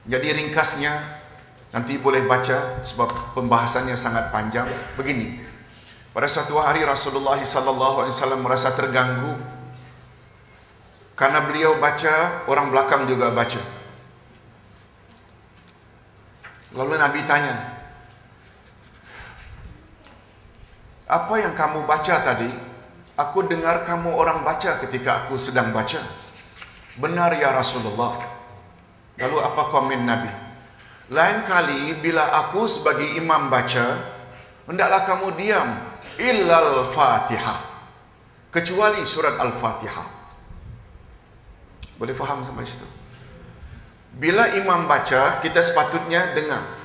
[SPEAKER 1] Jadi ringkasnya, nanti boleh baca sebab pembahasannya sangat panjang. Begini, pada satu hari Rasulullah SAW merasa terganggu karena beliau baca, orang belakang juga baca. Lalu Nabi tanya, apa yang kamu baca tadi? Aku dengar kamu orang baca ketika aku sedang baca. Benar ya Rasulullah. Lalu apa komen Nabi? Lain kali bila aku sebagai imam baca, hendaklah kamu diam, illal Fatihah, kecuali surat Al-Fatihah. Boleh faham sampai situ? Bila imam baca, kita sepatutnya dengar.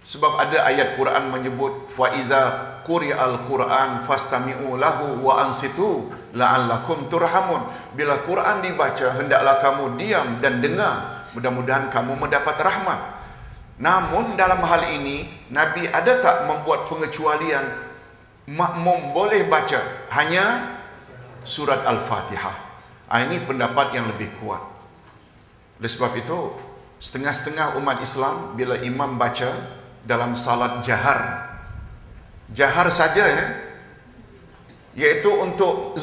[SPEAKER 1] Sebab ada ayat Quran menyebut, fa idza quri'al Quran fastami'u lahu wa ansitu la'allakum turhamun. Bila Quran dibaca, hendaklah kamu diam dan dengar, mudah-mudahan kamu mendapat rahmat. Namun dalam hal ini, Nabi ada tak membuat pengecualian makmum boleh baca hanya surat Al-Fatihah? Ini pendapat yang lebih kuat. Oleh sebab itu, setengah-setengah umat Islam bila imam baca dalam salat jahar saja ya, yaitu untuk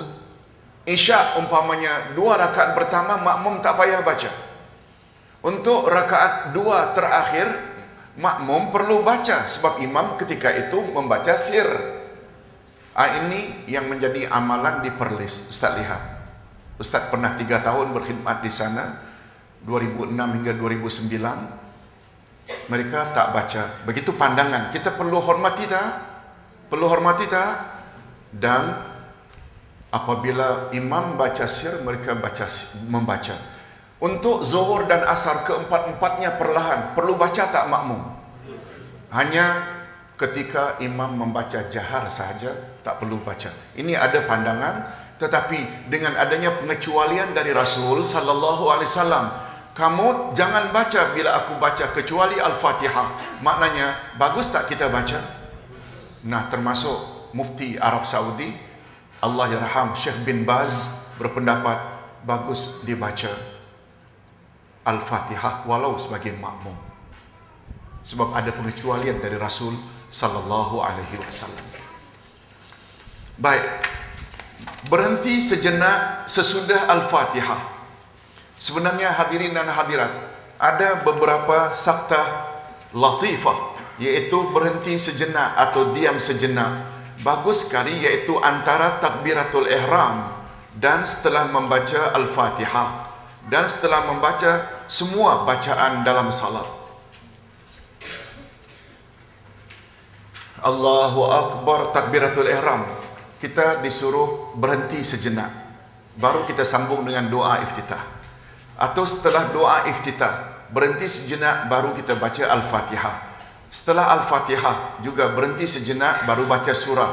[SPEAKER 1] Isya umpamanya 2 rakaat pertama makmum tak payah baca. Untuk rakaat 2 terakhir makmum perlu baca sebab imam ketika itu membaca sir. Ini yang menjadi amalan di Perlis. Ustaz lihat, Ustaz pernah 3 tahun berkhidmat di sana, 2006 hingga 2009. Mereka tak baca. Begitu pandangan. Kita perlu hormati tak? Perlu hormati tak? Dan apabila imam baca sir, mereka membaca. Untuk zuhur dan asar keempat-empatnya perlahan. Perlu baca tak makmum? Hanya ketika imam membaca jahar sahaja, tak perlu baca. Ini ada pandangan, tetapi dengan adanya pengecualian dari Rasul sallallahu alaihi wasallam, kamu jangan baca bila aku baca kecuali Al-Fatihah. Maknanya, bagus tak kita baca? Nah, termasuk Mufti Arab Saudi, Allahyarham Syekh bin Baz, berpendapat bagus dibaca Al-Fatihah walau sebagai makmum. Sebab ada pengecualian dari Rasul sallallahu alaihi wasallam. Baik. Berhenti sejenak sesudah Al-Fatihah. Sebenarnya hadirin dan hadirat, ada beberapa sabta latifah iaitu berhenti sejenak atau diam sejenak. Bagus sekali, iaitu antara takbiratul ihram dan setelah membaca Al-Fatihah dan setelah membaca semua bacaan dalam salat. Allahu Akbar, takbiratul ihram, kita disuruh berhenti sejenak, baru kita sambung dengan doa iftitah. Atau setelah doa iftitah, berhenti sejenak, baru kita baca Al-Fatihah. Setelah Al-Fatihah juga berhenti sejenak, baru baca surah.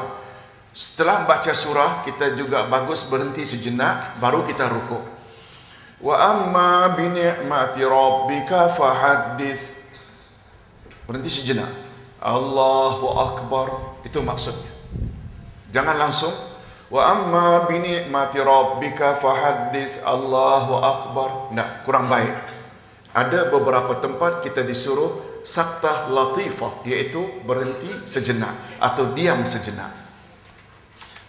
[SPEAKER 1] Setelah baca surah, kita juga bagus berhenti sejenak, baru kita rukuk. Wa amma bi ni'mati rabbika fahaddits. Berhenti sejenak. Allahu Akbar, itu maksudnya. Jangan langsung wa amma bi ni'mati rabbika fahaddits Allahu Akbar. Nah, kurang baik. Ada beberapa tempat kita disuruh saktah latifah, iaitu berhenti sejenak atau diam sejenak.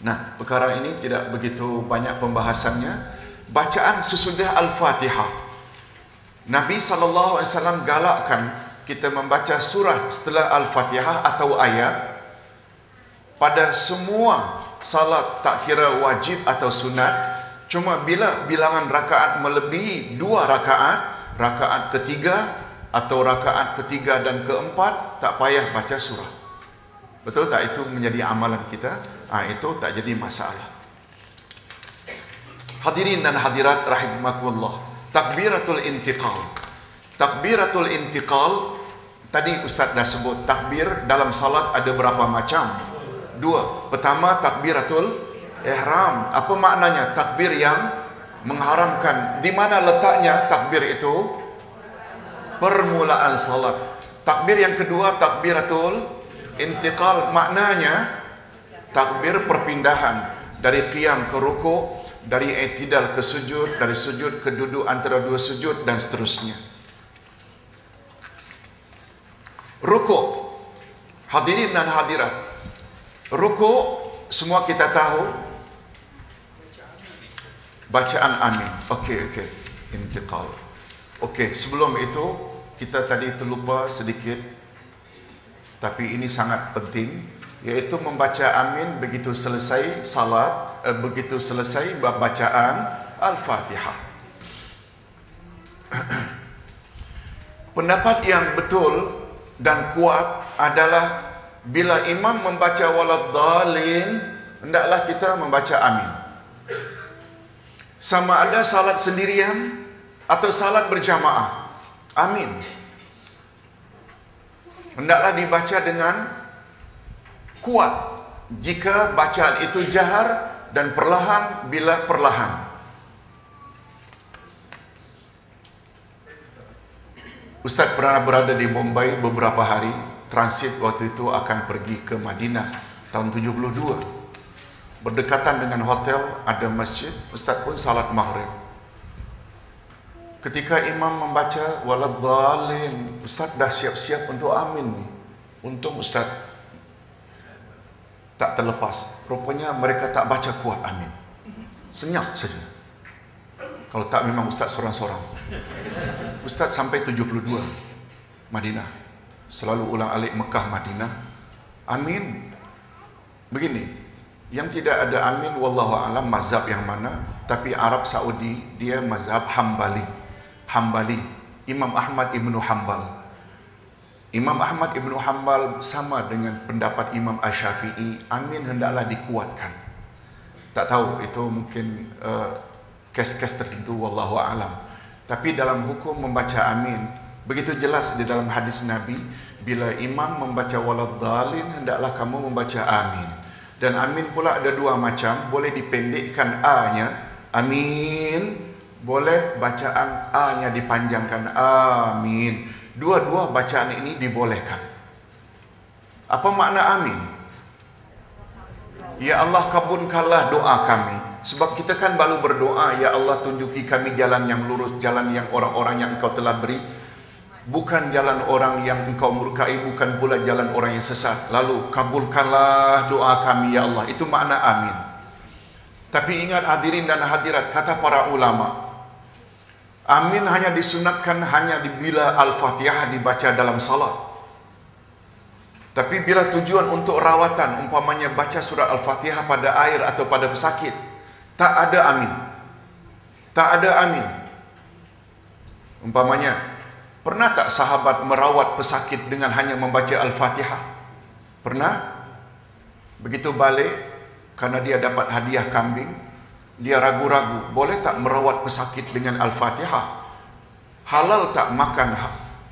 [SPEAKER 1] Nah, perkara ini tidak begitu banyak pembahasannya. Bacaan sesudah Al-Fatihah, Nabi SAW galakkan kita membaca surah setelah Al-Fatihah atau ayat pada semua salat, tak kira wajib atau sunat. Cuma bila bilangan rakaat melebihi 2 rakaat, rakaat ketiga atau rakaat ketiga dan keempat, tak payah baca surah. Betul tak? Itu menjadi amalan kita. Itu tak jadi masalah. Hadirin dan hadirat rahimakumullah. Takbiratul intiqal. Takbiratul intiqal, tadi Ustaz dah sebut, takbir dalam salat ada berapa macam? 2. Pertama, takbiratul ihram. Apa maknanya? Takbir yang mengharamkan. Di mana letaknya takbir itu? Permulaan salat. Takbir yang kedua, takbiratul intiqal, maknanya takbir perpindahan dari qiyam ke rukuk, dari i'tidal ke sujud, dari sujud ke duduk antara 2 sujud dan seterusnya. Rukuk. Hadirin dan hadirat, rukuk semua kita tahu bacaan amin. Okey. Intiqal. Okey, sebelum itu kita tadi terlupa sedikit, tapi ini sangat penting, iaitu membaca amin begitu selesai salat, begitu selesai bacaan Al-Fatihah. Pendapat yang betul dan kuat adalah bila imam membaca waladdallin, hendaklah kita membaca amin. Sama ada salat sendirian atau salat berjamaah, amin hendaklah dibaca dengan kuat jika bacaan itu jahar dan perlahan bila perlahan. Ustaz pernah berada di Mumbai beberapa hari, transit waktu itu akan pergi ke Madinah tahun 72. Berdekatan dengan hotel ada masjid, Ustaz pun salat maghrib. Ketika imam membaca waladdallin, Ustaz dah siap-siap untuk amin ni. Untung Ustaz tak terlepas. Rupanya mereka tak baca kuat amin. Senyap saja. Kalau tak memang Ustaz sorang-sorang. Ustaz sampai 72 Madinah. Selalu ulang alik Mekah Madinah. Amin. Begini, yang tidak ada amin wallahu alam mazhab yang mana, tapi Arab Saudi dia mazhab Hambali, Imam Ahmad Ibnu Hanbal. Imam Ahmad Ibnu Hanbal sama dengan pendapat Imam Asy-Syafi'i, amin hendaklah dikuatkan. Tak tahu, itu mungkin kes-kes tertentu wallahu alam. Tapi dalam hukum membaca amin, begitu jelas di dalam hadis Nabi, bila imam membaca waladdallin, hendaklah kamu membaca amin. Dan amin pula ada 2 macam, boleh dipendekkan a-nya, amin, boleh bacaan A-nya dipanjangkan, amin. Dua-dua bacaan ini dibolehkan. Apa makna amin? Ya Allah, kabulkanlah doa kami. Sebab kita kan baru berdoa, ya Allah tunjuki kami jalan yang lurus, jalan yang orang-orang yang Engkau telah beri, bukan jalan orang yang Engkau murkai, bukan pula jalan orang yang sesat. Lalu kabulkanlah doa kami ya Allah. Itu makna amin. Tapi ingat hadirin dan hadirat, kata para ulama, amin hanya disunatkan hanya bila Al-Fatihah dibaca dalam salat. Tapi bila tujuan untuk rawatan, umpamanya baca surah Al-Fatihah pada air atau pada pesakit, tak ada amin. Tak ada amin. Umpamanya, pernah tak sahabat merawat pesakit dengan hanya membaca Al-Fatihah? Pernah? Begitu balik, karena dia dapat hadiah kambing, dia ragu-ragu, boleh tak merawat pesakit dengan Al-Fatihah? Halal tak makan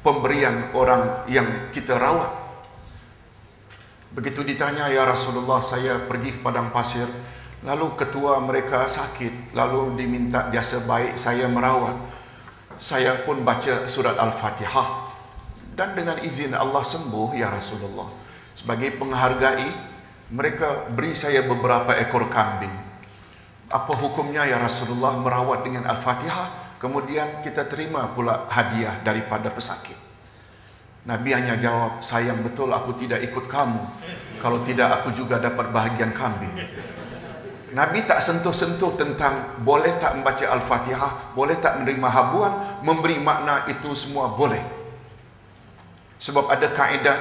[SPEAKER 1] pemberian orang yang kita rawat? Begitu ditanya, ya Rasulullah, saya pergi ke padang pasir, lalu ketua mereka sakit, lalu diminta jasa baik saya merawat. Saya pun baca surat Al-Fatihah dan dengan izin Allah sembuh, ya Rasulullah. Sebagai penghargai, mereka beri saya beberapa ekor kambing. Apa hukumnya, ya Rasulullah, merawat dengan Al-Fatihah, kemudian kita terima pula hadiah daripada pesakit? Nabi hanya jawab, sayang betul aku tidak ikut kamu. Kalau tidak aku juga dapat bahagian kambing. Nabi tak sentuh-sentuh tentang boleh tak membaca Al-Fatihah, boleh tak menerima habuan, memberi makna, itu semua boleh. Sebab ada kaedah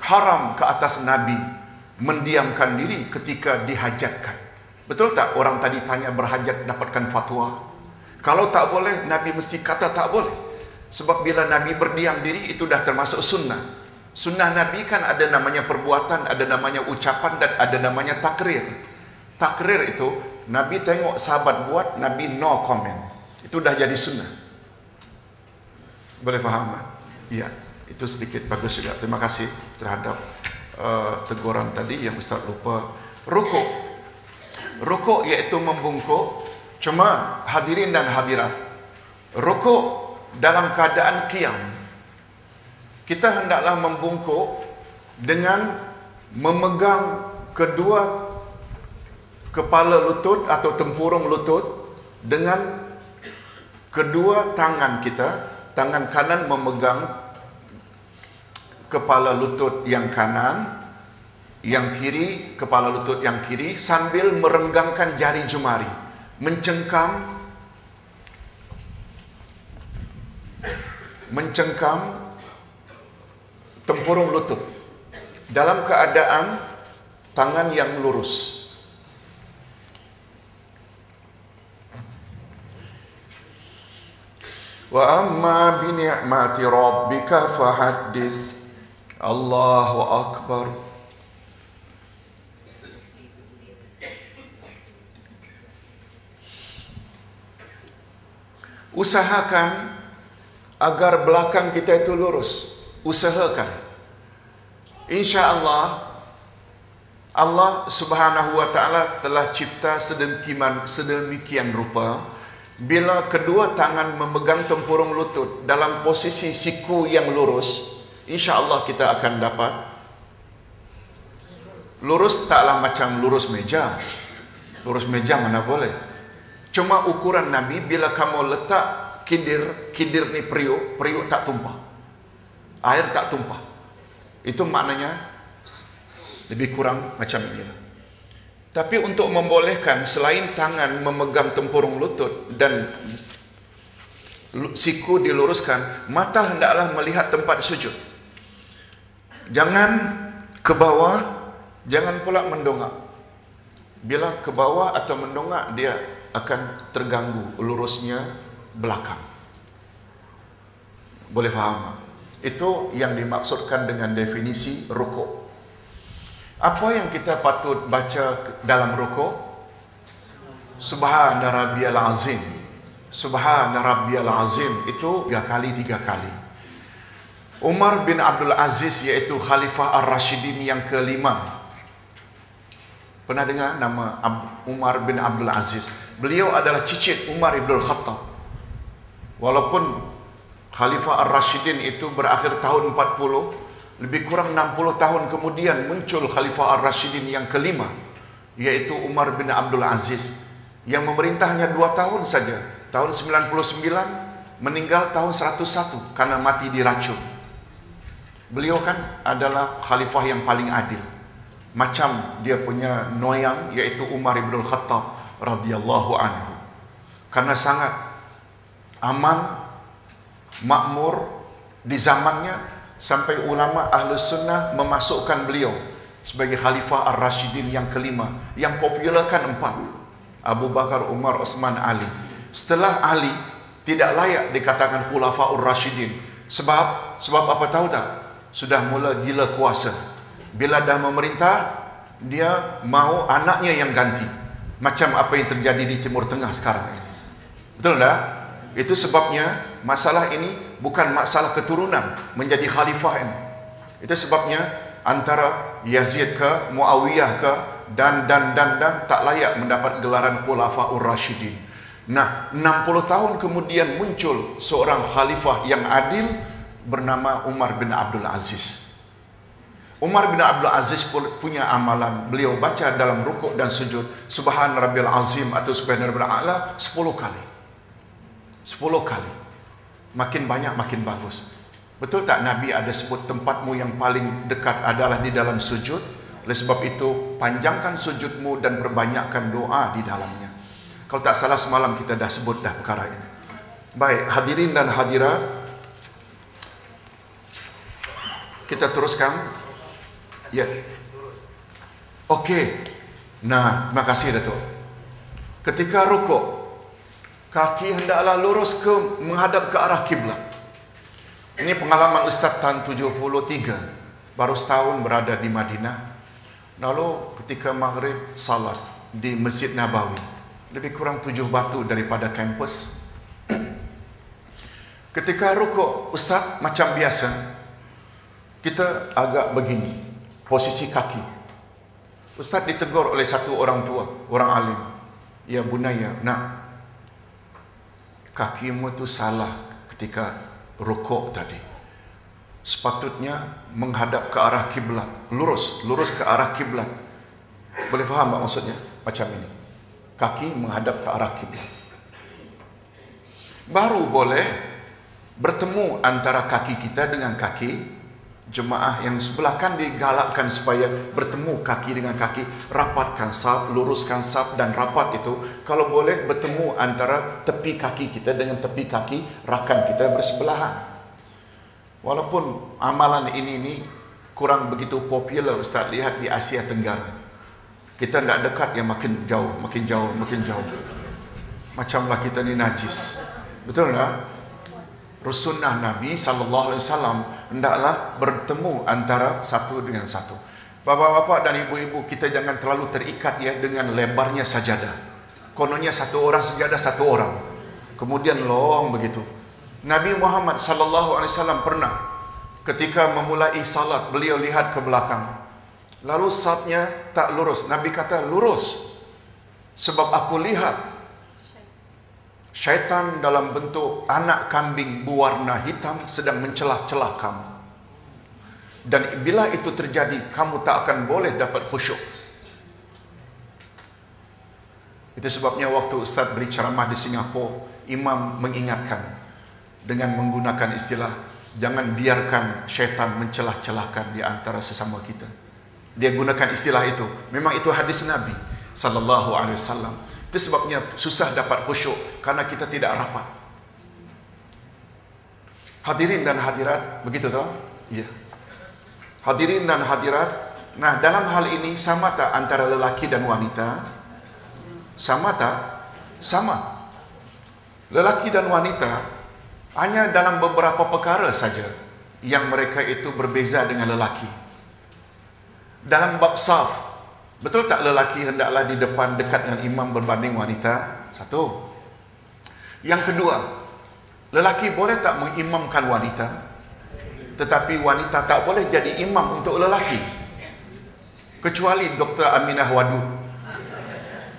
[SPEAKER 1] haram ke atas Nabi mendiamkan diri ketika dihajatkan. Betul tak orang tadi tanya berhajat dapatkan fatwa? Kalau tak boleh, Nabi mesti kata tak boleh. Sebab bila Nabi berdiam diri, itu dah termasuk sunnah. Sunnah Nabi kan ada namanya perbuatan, ada namanya ucapan, dan ada namanya takrir. Takrir itu, Nabi tengok sahabat buat, Nabi no comment. Itu dah jadi sunnah. Boleh faham? Ya, itu sedikit bagus juga. Terima kasih terhadap teguran tadi yang Ustaz lupa. Rukuk. Rukuk iaitu membungkuk. Cuma hadirin dan hadirat, rukuk dalam keadaan qiyam, kita hendaklah membungkuk dengan memegang kedua kepala lutut atau tempurung lutut dengan kedua tangan kita. Tangan kanan memegang kepala lutut yang kanan, yang kiri kepala lutut yang kiri, sambil merenggangkan jari jemari, mencengkam tempurung lutut dalam keadaan tangan yang lurus. Wa amma bi ni'mati rabbika fahaddits. Allahu akbar. Usahakan agar belakang kita itu lurus. Usahakan. InsyaAllah, Allah subhanahu wa ta'ala telah cipta sedemikian rupa, bila kedua tangan memegang tempurung lutut dalam posisi siku yang lurus, InsyaAllah kita akan dapat lurus. Taklah macam lurus meja. Lurus meja mana boleh. Cuma ukuran Nabi, bila kamu letak kidir ni periuk tak tumpah, air tak tumpah. Itu maknanya lebih kurang macam inilah. Tapi untuk membolehkan selain tangan memegang tempurung lutut dan siku diluruskan, mata hendaklah melihat tempat sujud. Jangan ke bawah, jangan pula mendongak. Bila ke bawah atau mendongak, dia akan terganggu lurusnya belakang. Boleh faham? Itu yang dimaksudkan dengan definisi rukuk. Apa yang kita patut baca dalam rukuk? Subhana rabbiyal azim. Subhana rabbiyal azim itu 3 kali. Umar bin Abdul Aziz, iaitu Khalifah Ar-Rashidin yang kelima. Pernah dengar nama Umar bin Abdul Aziz? Beliau adalah cicit Umar ibn Khattab. Walaupun Khalifah Ar-Rashidin itu berakhir tahun 40, lebih kurang 60 tahun kemudian muncul Khalifah Ar-Rashidin yang kelima, yaitu Umar bin Abdul Aziz, yang memerintah hanya 2 tahun saja. Tahun 99, meninggal tahun 101 karena mati diracun. Beliau kan adalah khalifah yang paling adil. Macam dia punya noyang, yaitu Umar ibn Khattab radhiyallahu anhu. Karena sangat aman, makmur di zamannya, sampai ulama Ahlus Sunnah memasukkan beliau sebagai Khalifah Ar-Rashidin yang kelima. Yang popular kan 4. Abu Bakar, Umar, Osman, Ali. Setelah Ali, tidak layak dikatakan Khulafa Ar-Rashidin. Sebab apa tahu tak? Sudah mula gila kuasa. Bila dah memerintah, dia mau anaknya yang ganti. Macam apa yang terjadi di Timur Tengah sekarang ini. Betul tak? Itu sebabnya masalah ini bukan masalah keturunan menjadi khalifah ini. Itu sebabnya antara Yazid ke Muawiyah ke dan tak layak mendapat gelaran Khulafaur Rasyidin. Nah, 60 tahun kemudian muncul seorang khalifah yang adil bernama Umar bin Abdul Aziz. Umar bin Abdul Aziz punya amalan, beliau baca dalam rukuk dan sujud Subhan Rabbil Azim atau Subhan Rabbil A'la 10 kali. 10 kali. Makin banyak makin bagus. Betul tak Nabi ada sebut tempatmu yang paling dekat adalah di dalam sujud? Oleh sebab itu, panjangkan sujudmu dan perbanyakkan doa di dalamnya. Kalau tak salah semalam kita dah sebut dah perkara ini. Baik, hadirin dan hadirat, kita teruskan. Ya. Okey. Nah, terima kasih Datuk. Ketika rukuk, kaki hendaklah lurus menghadap ke arah kiblat. Ini pengalaman Ustaz tahun 73, baru setahun berada di Madinah. Lalu ketika maghrib salat di Masjid Nabawi, lebih kurang 7 batu daripada kampus. Ketika rukuk, Ustaz macam biasa, kita agak begini, posisi kaki. Ustaz ditegur oleh satu orang tua, orang alim. Ya bunaya, nak, kakimu tu salah ketika rukuk tadi. Sepatutnya menghadap ke arah kiblat, lurus ke arah kiblat. Boleh faham tak maksudnya? Macam ini. Kaki menghadap ke arah kiblat. Baru boleh bertemu antara kaki kita dengan kaki jemaah yang sebelah, kan digalakkan supaya bertemu kaki dengan kaki, rapatkan saf, luruskan saf dan rapat itu. Kalau boleh bertemu antara tepi kaki kita dengan tepi kaki rakan kita bersebelahan. Walaupun amalan ini kurang begitu popular Ustaz lihat di Asia Tenggara. Kita tidak dekat, yang makin jauh. Macamlah kita ni najis. Betul tak? Sunnah Nabi SAW hendaklah bertemu antara satu dengan satu. Bapak-bapak dan ibu-ibu, kita jangan terlalu terikat ya dengan lebarnya sajadah. Kononnya satu orang sajadah satu orang, kemudian long begitu. Nabi Muhammad SAW pernah ketika memulai salat, beliau lihat ke belakang, lalu safnya tak lurus. Nabi kata, lurus, sebab aku lihat syaitan dalam bentuk anak kambing berwarna hitam sedang mencelah-celah kamu. Dan bila itu terjadi, kamu tak akan boleh dapat khusyuk. Itu sebabnya waktu Ustaz beri ceramah di Singapura, imam mengingatkan dengan menggunakan istilah, jangan biarkan syaitan mencelah-celahkan di antara sesama kita. Dia gunakan istilah itu. Memang itu hadis Nabi SAW. Itu sebabnya susah dapat khusyuk, karena kita tidak rapat. Hadirin dan hadirat, begitu toh? Iya. Hadirin dan hadirat, nah dalam hal ini sama tak antara lelaki dan wanita? Sama tak? Sama. Lelaki dan wanita hanya dalam beberapa perkara saja yang mereka itu berbeza dengan lelaki. Dalam bab saf, betul tak lelaki hendaklah di depan dekat dengan imam berbanding wanita? Satu. Yang kedua, lelaki boleh tak mengimamkan wanita? Tetapi wanita tak boleh jadi imam untuk lelaki. Kecuali Dr. Aminah Wadud.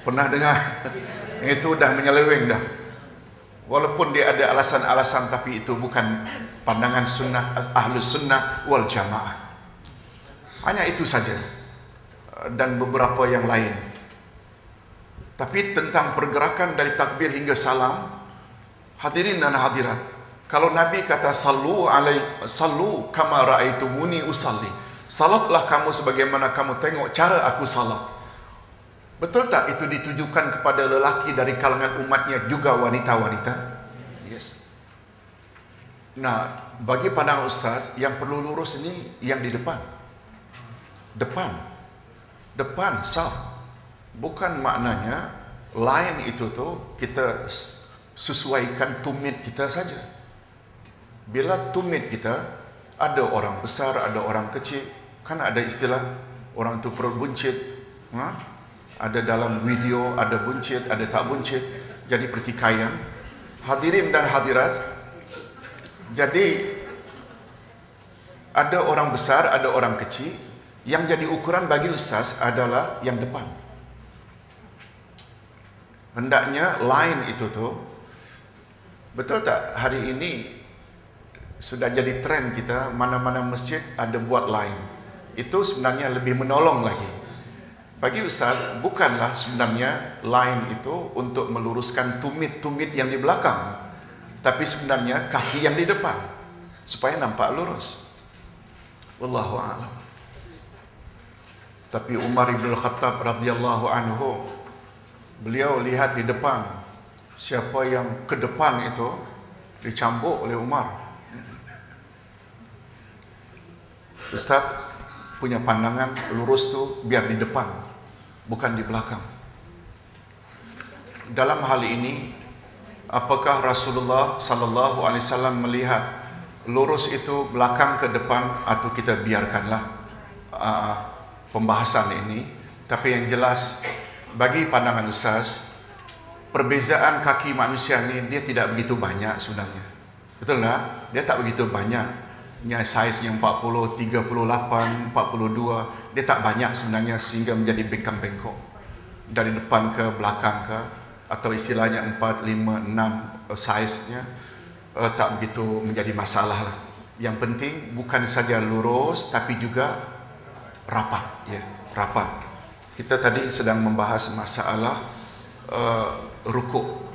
[SPEAKER 1] Pernah dengar? Itu dah menyeleweng dah. Walaupun dia ada alasan-alasan, tapi itu bukan pandangan sunnah, Ahlus Sunnah wal Jamaah. Hanya itu saja. Dan beberapa yang lain. Tapi tentang pergerakan dari takbir hingga salam, hadirin dan hadirat, kalau Nabi kata sallu kama raaitumuni usalli, salatlah kamu sebagaimana kamu tengok cara aku salat. Betul tak itu ditujukan kepada lelaki dari kalangan umatnya juga wanita-wanita? Yes. Nah, bagi pandangan ustaz, yang perlu lurus ini yang di depan. Depan, saf. Bukan maknanya line itu tuh kita sesuaikan tumit kita saja. Bila tumit kita, ada orang besar, ada orang kecil. Kan ada istilah orang tu perut buncit. Ada dalam video, ada buncit, ada tak buncit. Jadi pertikaian. Hadirin dan hadirat, jadi ada orang besar, ada orang kecil. Yang jadi ukuran bagi ustaz adalah yang depan. Hendaknya line itu tuh, betul tak hari ini sudah jadi tren kita, mana-mana masjid ada buat line. Itu sebenarnya lebih menolong lagi. Bagi ustaz, bukanlah sebenarnya line itu untuk meluruskan tumit-tumit yang di belakang, tapi sebenarnya kaki yang di depan, supaya nampak lurus. Wallahu a'lam. Tapi Umar ibn Khattab radhiyallahu anhu, beliau lihat di depan, siapa yang ke depan itu dicambuk oleh Umar. Ustaz punya pandangan lurus tu biar di depan, bukan di belakang. Dalam hal ini, apakah Rasulullah sallallahu alaihi wasallam melihat lurus itu belakang ke depan, atau kita biarkanlah pembahasan ini? Tapi yang jelas bagi pandangan ustaz, perbezaan kaki manusia ini dia tidak begitu banyak sebenarnya. Betul tak? Dia tak begitu banyak. Saiznya 40, 38, 42, dia tak banyak sebenarnya sehingga menjadi bengkang-bengkok dari depan ke belakang ke, atau istilahnya 4, 5, 6 saiznya tak begitu menjadi masalah lah. Yang penting bukan saja lurus tapi juga rapat, ya, rapat. Kita tadi sedang membahas masalah rukuk.